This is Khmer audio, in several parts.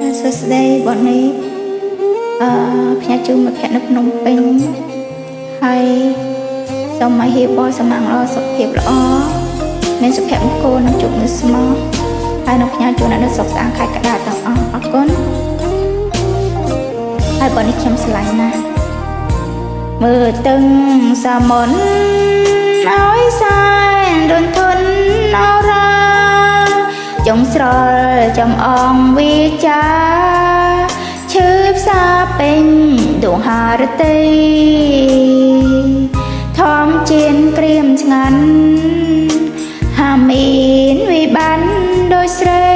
សួស្តីបងនេះខ្ញុំជួបមិត្តភក្តិនៅភ្នំពេញហើយសូមឲ្យហេបសំណាងល្អសុខភាពល្អមានសុភមង្គលនិងជោគនៅស្មោះហើយនៅផ្ញើជូនអ្នកនៅសុខស្អាតខែក្តារទាំងអស់អរគុណហើយបងនេះខ្ញុំស្រឡាញ់ណាស់មើលទឹងសាមុនឲ្យសែនរន្ធន់អរាចុងស្រលចំអងវាចាឈឺផ្សាពេញដួងហារតីធំជៀនក្រៀមឆ្ងាន់ហាមានវិបានដោយស្រី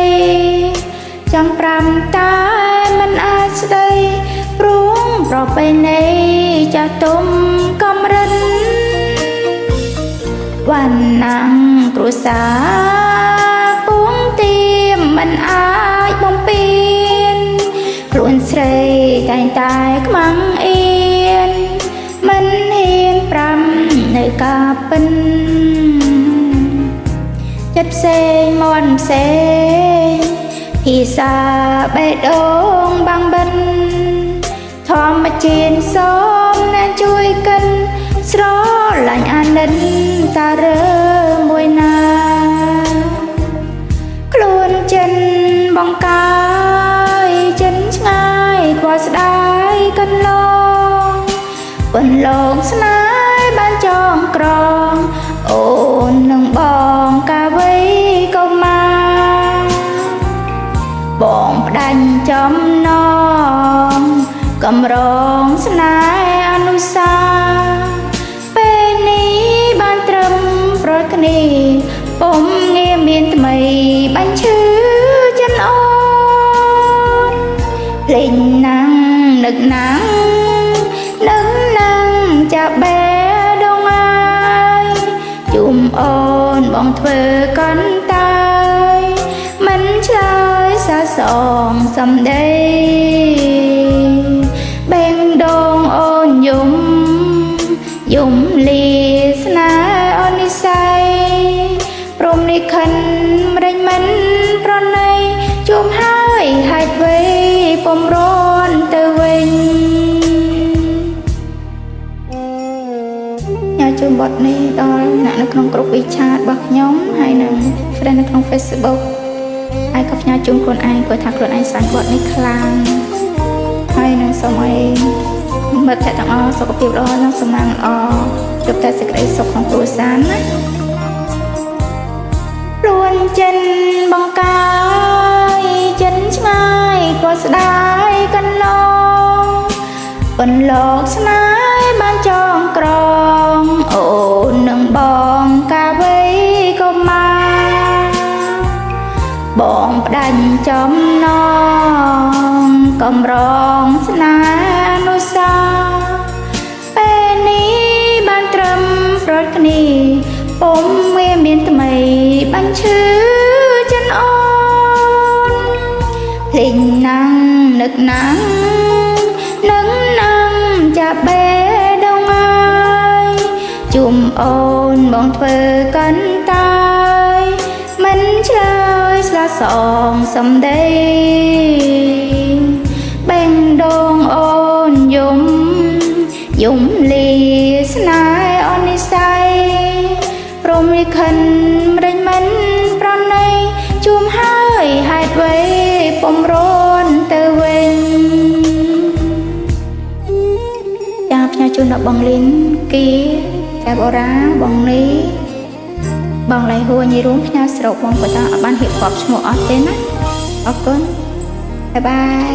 ចង់ប្រាំតែមិនអាចស្ដីព្រួងប្រពៃណីចាស់ទុំកំរិនវណ្ណាំងគ្រួសារពួងទៀមមិនអាចបំពេញខ្លួនស្រីតែងតែខ្មាំងអៀនមិនហ៊ានប្រាំនៅការពិនចិត្តផ្សេងមន់ផ្សេងភាសាបេះដូងបាំងបិនធម្មជាតិសូមអ្នកជួយកិនស្រឡាញ់អានិនតារើមួយណាខ្លួនចិនបង្កាយចិនឆ្ងាយខ្វល់ស្ដាយកិនឡងពន្លងស្នេហ៍បានចងក្រងអូននឹងបងកាវៃកុមារបងផ្ដាច់ចំណងកំរងស្នេហ៍អនុសាពេលនេះបានត្រឹមប្រត់គ្នាពុំងាមានថ្មីបាញ់ឈឺចិនអូនភ្លេងណាំងនឹកណាំងនឹងចាប់បែដងអាយជុំអូនបងធ្វើកន្តើយមិនឆ្លើយសាសងសំដីបេងដងអូនយំលាស្នេហ៍អូននិស័យព្រមនេះខិនម្ដេចមិនប្រណីជួបហើយហេតុអ្វីពុំរន់ទៅវិញញ៉ាជូនបទនេះដល់អ្នកនៅក្នុងក្រុមវិឆាតរបស់ខ្ញុំហើយនឹង friend នៅក្នុង Facebook ហើយក៏ផ្ញើជូនខ្លួនឯងព្រោះថាខ្លួនឯងស្រឡាញ់បទនេះខ្លាំងហើយនឹងសូមឲ្យមិត្តភក្តិទាំងអស់សុខភាពល្អនិងសំណាងល្អជួបតែសេចក្តីសុខក្នុងគ្រួសារណាខ្លួនចិនបង្កាយចិនឆ្ងាយក៏ស្ដាយកន្លងបន្លកស្នេហ៍បានចងក្រងអូននឹងបងកាវៃកុមារបងផ្ដាច់ចំណងកំរងស្នេហ៍អនុសាពេលនេះបានត្រឹមប្រត់គ្នាពុំមានថ្មីបាញ់ឈឺចិនអូនភ្លេងណាំងនឹកណាំងនឹងចាប់បេះដូងអាយជុំអូនបងធ្វើកន្តើយមិនឆ្លើយស្លាសងសំដីបេងដងអូនយំលាស្នេហ៍អូននិស័យព្រមរិខិនម្ដេចមិនប្រណីជួមហើយហេតុអ្វីពុំរន់ទៅវិញចាផ្ញើជូនដល់បងលីនគីចាបូរ៉ាបងនេះបងឡៃហួរញីរួមផ្ញើស្រុកបងក៏ថាអត់បានរៀបរាប់ឈ្មោះអត់ទេណាអរគុណបាយបាយ